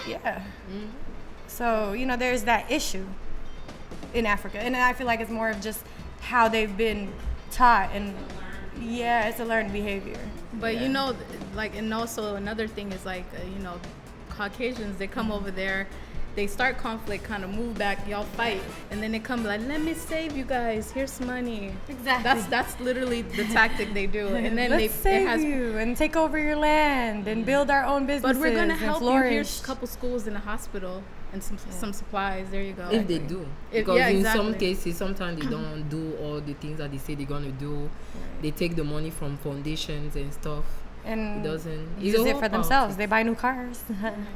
Yeah. So, there's that issue in Africa. And I feel like it's more of just how they've been taught. And yeah, it's a learned behavior. But, and also another thing is Caucasians, they come over there, they start conflict, kind of move back, y'all fight, and then they come like, let me save you guys, here's some money. Exactly. That's literally the tactic they do. And then Let's save you and take over your land and build our own businesses. But we're gonna help you. Here's a couple schools and a hospital and some supplies. There you go. If they do, because in some cases, sometimes they don't do all the things that they say they're gonna do. Right. They take the money from foundations and stuff. And it doesn't use it for themselves. They buy new cars,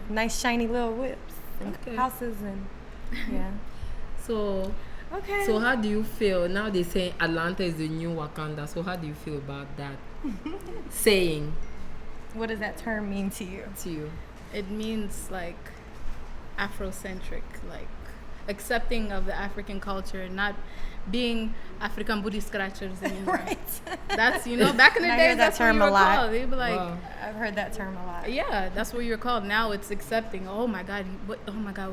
nice shiny little whips, and houses, and yeah. So how do you feel now? They say Atlanta is the new Wakanda. So how do you feel about that saying? What does that term mean to you? It means like Afrocentric, like accepting of the African culture, not being African booty scratchers anymore. Right. That's, back in the days, that's what you were called. They'd be like, wow. I've heard that term a lot. Yeah, that's what you were called. Now it's accepting. Oh my God,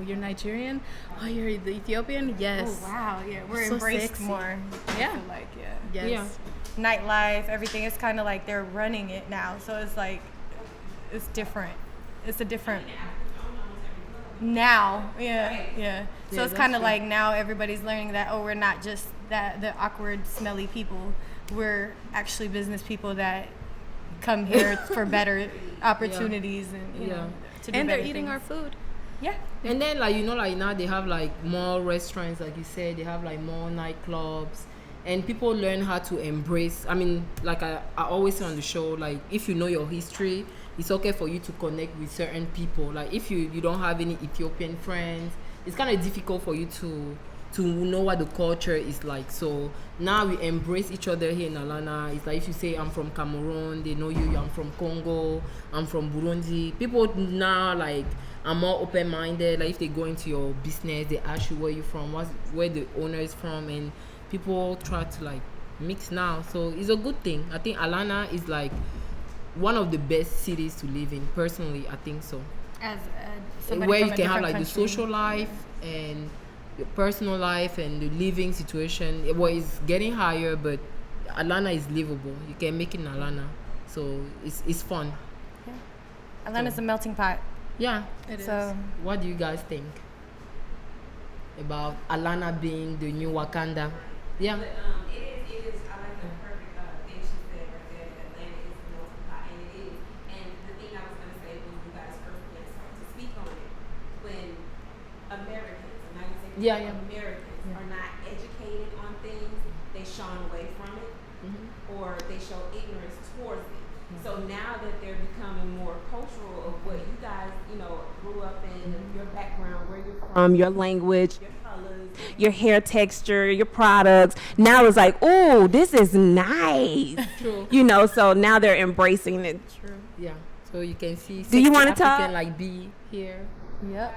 you're Nigerian? Oh, you're the Ethiopian? Yes. Oh wow, yeah, we're so embraced sexy. More. Yeah. Yes. Yeah. Nightlife, everything. It's kind of like they're running it now. So it's like, it's different. It's a different. Now, yeah. So it's kind of like now everybody's learning that, we're not just the awkward, smelly people. We're actually business people that come here for better opportunities and to do and they're eating things. our food. Yeah. And then now they have like more restaurants, like you said, they have like more nightclubs, and people learn how to embrace. I mean, like I always say on the show, like if you know your history, it's okay for you to connect with certain people. Like if you don't have any Ethiopian friends, it's kind of difficult for you to know what the culture is like. So now we embrace each other here in Atlanta. It's like if you say I'm from Cameroon, they know you. I'm from Congo. I'm from Burundi. People now like are more open-minded. Like if they go into your business, they ask you where you're from, where the owner is from, and people try to like mix now. So it's a good thing. I think Atlanta is like one of the best cities to live in. Personally, I think so. As where you can have like the social life and your personal life and the living situation. Well, it's getting higher, but Atlanta is livable. You can make it in Atlanta, so it's fun. Yeah. Atlanta's a melting pot. Yeah, it is. What do you guys think about Atlanta being the new Wakanda? Yeah. But, it is. I like the perfect thing she said right there. That Atlanta is the melting pot, and it is. And the thing I was going to say when you guys first began to speak on it, when Americans, I'm not going to say Americans are not educated on things, they shun away from it, or they show ignorance towards it. So now that they're becoming more cultural of what you guys, grew up in, your background, where you're from, your language, your colors, your hair texture, your products. Now it's like, oh, this is nice. True. So now they're embracing it. True. Yeah. So you can see. Do you want to talk? Like B here. Yep.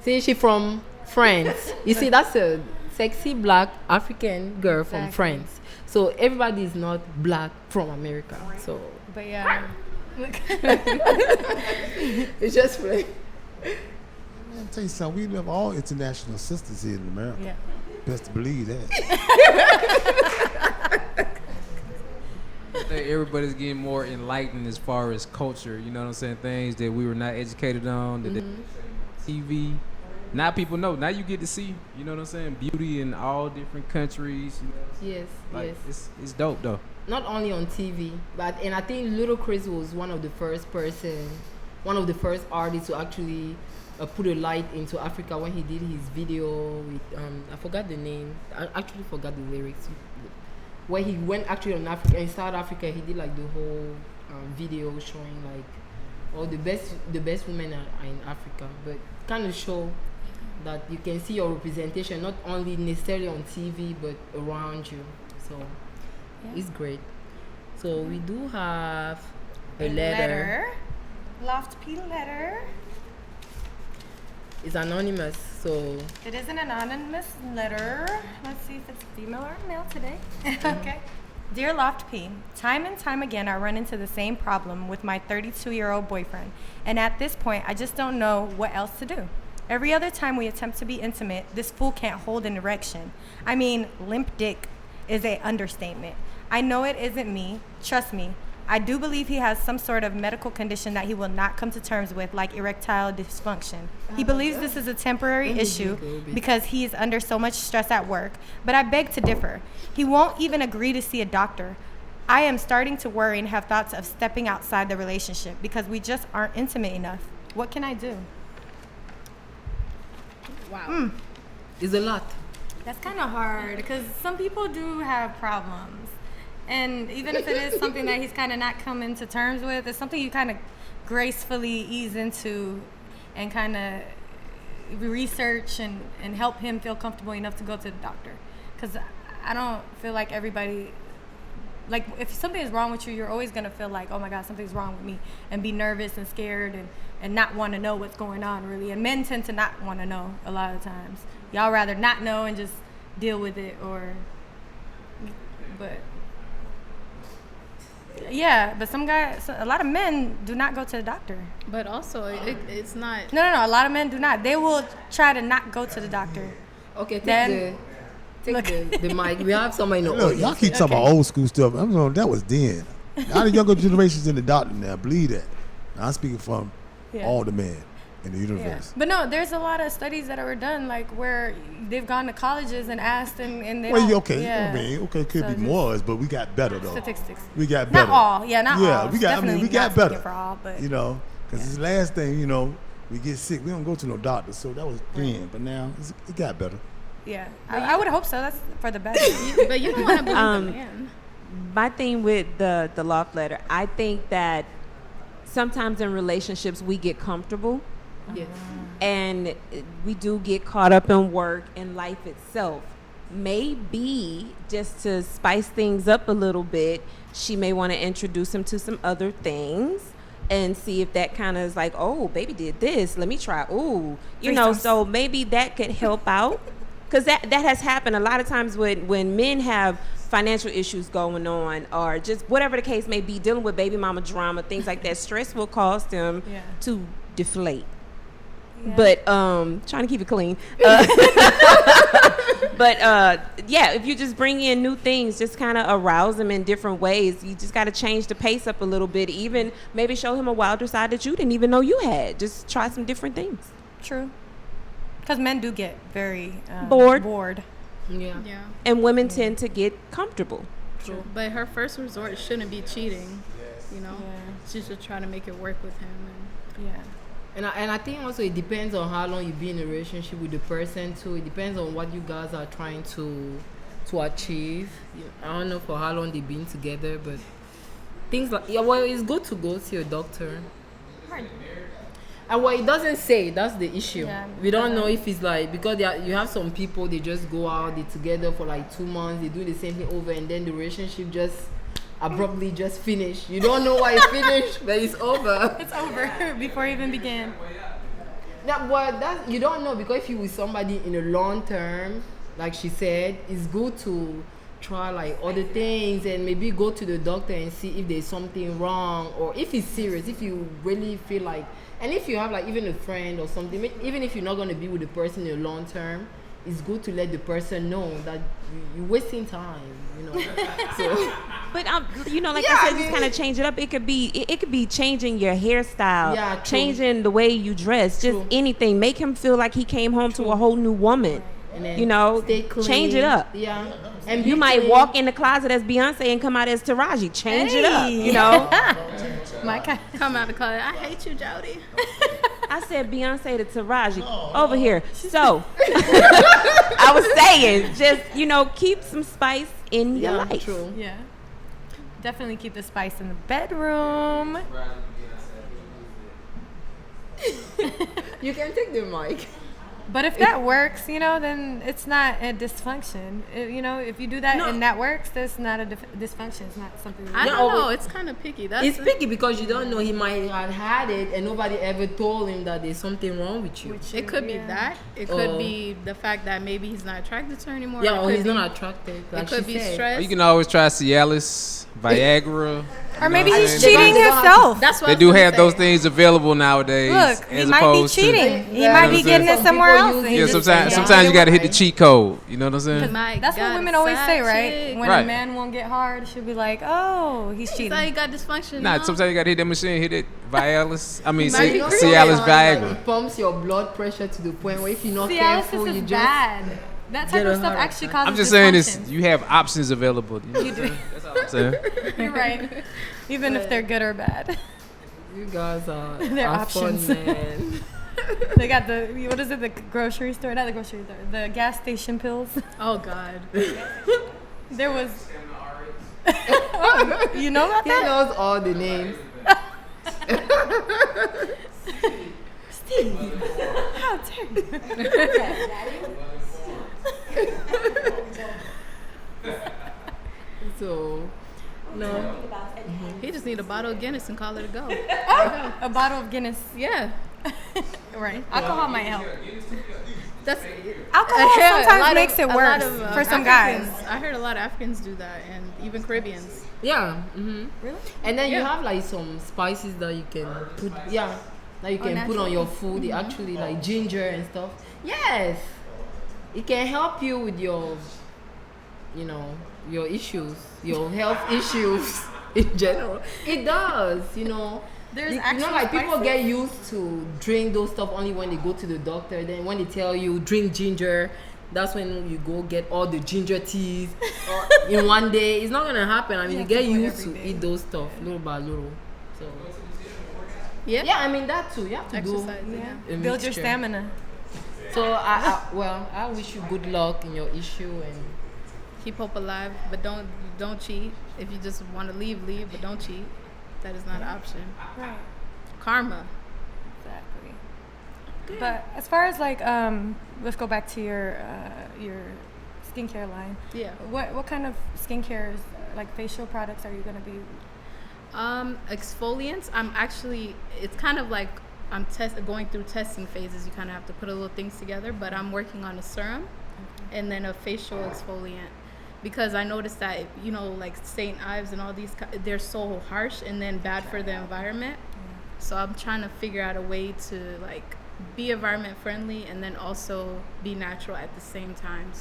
See, she from France. You see, that's a sexy black African girl from France. So everybody is not black from America. So. But yeah. It's just funny. I'll tell you something. We have all international sisters here in America. Yeah. Best to believe that. I think everybody's getting more enlightened as far as culture. You know what I'm saying? Things that we were not educated on. That TV. Now people know. Now you get to see. You know what I'm saying? Beauty in all different countries. Yes. It's dope though. Not only on TV, and I think Little Chris was one of the first artists to actually put a light into Africa when he did his video with I forgot the name. I actually forgot the lyrics. Where he went actually on Africa, in South Africa, he did like the whole video showing like all the best women are in Africa, but kind of show that you can see your representation not only necessarily on TV but around you. So. Yeah. It's great. So we do have a letter. LoftP letter. It's anonymous, so. It is an anonymous letter. Let's see if it's female or male today. Okay. Dear LoftP, time and time again I run into the same problem with my 32-year-old boyfriend, and at this point I just don't know what else to do. Every other time we attempt to be intimate, this fool can't hold an erection. I mean, limp dick is an understatement. I know it isn't me, trust me. I do believe he has some sort of medical condition that he will not come to terms with, like erectile dysfunction. He believes this is a temporary issue because he is under so much stress at work, but I beg to differ. He won't even agree to see a doctor. I am starting to worry and have thoughts of stepping outside the relationship because we just aren't intimate enough. What can I do? Wow. It's a lot. That's kind of hard because some people do have problems. And even if it is something that he's kind of not coming to terms with, it's something you kind of gracefully ease into and kind of research and help him feel comfortable enough to go to the doctor. Because I don't feel like everybody, like if something is wrong with you, you're always going to feel like, oh my God, something's wrong with me, and be nervous and scared and not want to know what's going on really. And men tend to not want to know a lot of times. Y'all rather not know and just deal with it but yeah, but a lot of men do not go to the doctor. But also, it's not. No, a lot of men do not. They will try to not go to the doctor. Okay, take the mic. We have somebody in the Look, audience. y'all keep talking about old school stuff. I'm saying that was then. Now the younger generations in the doctor now, believe that. Now, I'm speaking from all the men in the universe. But no, there's a lot of studies that were done, like where they've gone to colleges and asked, and they don't. Okay, yeah. I mean, could So be more, but we got better though. Statistics. We got better. Not all, not all. We got. I mean, we got not better. For all, but because this last thing, we get sick, we don't go to no doctor. So that was then, but now it got better. Yeah, I would hope so. That's for the better. But you don't want to believe the man. My thing with the Loft Letter, I think that sometimes in relationships we get comfortable. Yes. And we do get caught up in work and life itself. Maybe just to spice things up a little bit, she may want to introduce him to some other things and see if that kind of is like, oh, baby did this, let me try. Ooh, so maybe that could help out. Because that has happened a lot of times when men have financial issues going on, or just whatever the case may be, dealing with baby mama drama, things like that. Stress will cause them to deflate. Yeah. But trying to keep it clean. If you just bring in new things, just kind of arouse them in different ways. You just got to change the pace up a little bit. Even maybe show him a wilder side that you didn't even know you had. Just try some different things. True. Because men do get very bored. Yeah. And women tend to get comfortable. True. But her first resort shouldn't be cheating. She should try to make it work with him. And I think also it depends on how long you be in a relationship with the person too. It depends on what you guys are trying to achieve. I don't know for how long they've been together, but things like it's good to go see a doctor. And what it doesn't say, that's the issue. We don't know if it's like, because you have some people, they just go out, they're together for like 2 months, they do the same thing over, and then the relationship just abruptly just finish. You don't know why it finished, but it's over. It's over before it even began. You don't know, because if you're with somebody in a long term, like she said, it's good to try like other things and maybe go to the doctor and see if there's something wrong, or if it's serious, if you really feel like, and if you have like even a friend or something, even if you're not going to be with the person in the long term, it's good to let the person know that you're wasting time, So, but I said, just kind of change it up. It could be changing your hairstyle, changing the way you dress, just anything. Make him feel like he came home to a whole new woman. And then stay clean. Change it up. Yeah, and you might walk in the closet as Beyonce and come out as Taraji. Change it up, Come out of the closet. I hate you, Jody. I said Beyonce to Taraji over here. So I was saying, just keep some spice in your life. True. Yeah, definitely keep the spice in the bedroom. You can take the mic. But if that works, then it's not a dysfunction. If you do that and that works, that's not a dysfunction. It's not something. I don't know. It's kind of picky. It's picky because you don't know. He might have had it and nobody ever told him that there's something wrong with you. It could be that. It could be the fact that maybe he's not attracted to her anymore. Yeah, or he's not attracted. Like it could be stress. Or you can always try Cialis, Viagra. Or maybe he's cheating himself. That's what they do have those things available nowadays. Look, he as might be opposed cheating. To, he might be getting it somewhere else. Yeah, sometimes you got to hit the cheat code. You know what I'm saying? That's what women always say, right? When a man won't get hard, she'll be like, "Oh, he's cheating." He got dysfunction. Nah, sometimes you got to hit that machine, hit it Cialis. I mean, Cialis Viagra. It pumps your blood pressure to the point where if you're not Cialis careful, you is just bad. That type of stuff actually causes. I'm just saying this. You have options available. You do. That's all I'm saying. You're right. Even if they're good or bad. You guys are options. Fun, man. They got the grocery store, not the grocery store, the gas station pills. Oh God. There was. Oh, you know about that? He knows all the names. Steve, how dare you? So, no. He just need a bottle of Guinness and call it a go. Oh, a bottle of Guinness. Yeah. Right. Alcohol might help. That's alcohol sometimes makes it worse for some guys. I heard a lot of Africans do that, and even Caribbeans. Yeah. Mm-hmm. Really? And then you have like some spices that you can put. Yeah. That you can put on your food. Mm-hmm. Actually, like ginger and stuff. Yes. It can help you with your, your issues, your health issues in general. It does, There's like people get used to drink those stuff only when they go to the doctor. Then when they tell you drink ginger, that's when you go get all the ginger teas in one day. It's not gonna happen. I mean, you get used to eat those stuff little by little. So yeah, I mean that too. You have to exercise. Build your stamina. So I wish you good luck in your issue and keep hope alive, but don't cheat. If you just want to leave, but don't cheat. That is not an option. Right. Karma. Exactly. But as far as like, let's go back to your skincare line. Yeah. What kind of skincare, like facial products, are you gonna be? Exfoliants. It's kind of like I'm going through testing phases. You kind of have to put a little things together. But I'm working on a serum, and then a facial exfoliant. Because I noticed that, like St. Ives and all these, they're so harsh and then bad for the environment. So I'm trying to figure out a way to like be environment friendly and then also be natural at the same time.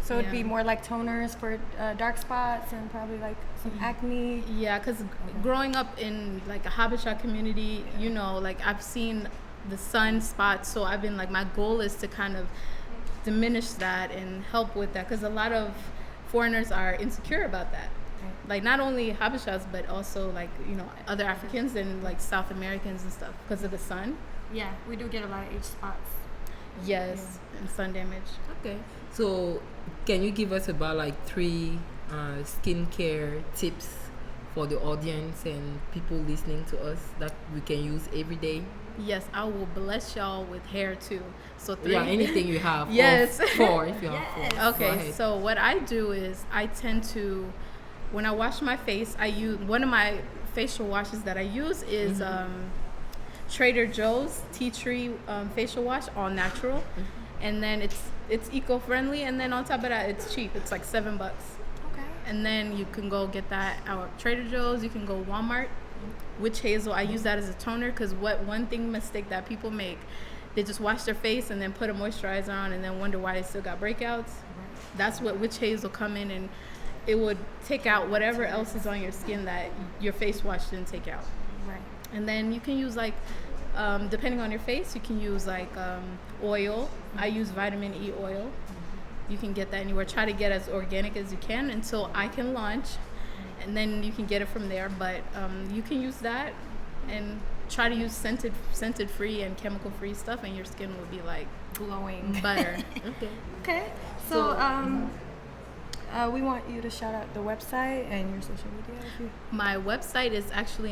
So it'd be more like toners for dark spots and probably like some acne. Yeah, because growing up in like a Habesha community, like I've seen the sun spots. So I've been like, my goal is to kind of diminish that and help with that, because a lot of foreigners are insecure about that. Like not only Habeshas but also like other Africans and like South Americans and stuff because of the sun. Yeah, we do get a lot of age spots. Yes, and sun damage. Okay, so can you give us about like 3 skincare tips for the audience and people listening to us that we can use every day? Yes, I will bless y'all with hair too. So 3. Yeah, anything you have. Yes. 4 if you have 4. Okay, so what I do is I tend to, when I wash my face, I use one of my facial washes that I use is Trader Joe's tea tree facial wash, all natural, and then it's eco-friendly, and then on top of that, it's cheap. It's like $7. Okay. And then you can go get that at Trader Joe's. You can go Walmart. Witch hazel, I use that as a toner because one mistake that people make, they just wash their face and then put a moisturizer on and then wonder why they still got breakouts. That's what witch hazel come in, and it would take out whatever else is on your skin that your face wash didn't take out. Right. And then you can use like, depending on your face, you can use like oil. I use vitamin E oil. You can get that anywhere. Try to get as organic as you can until I can launch. And then you can get it from there, but you can use that and try to use scented free and chemical free stuff, and your skin will be like glowing butter. Okay. So we want you to shout out the website and your social media. My website is actually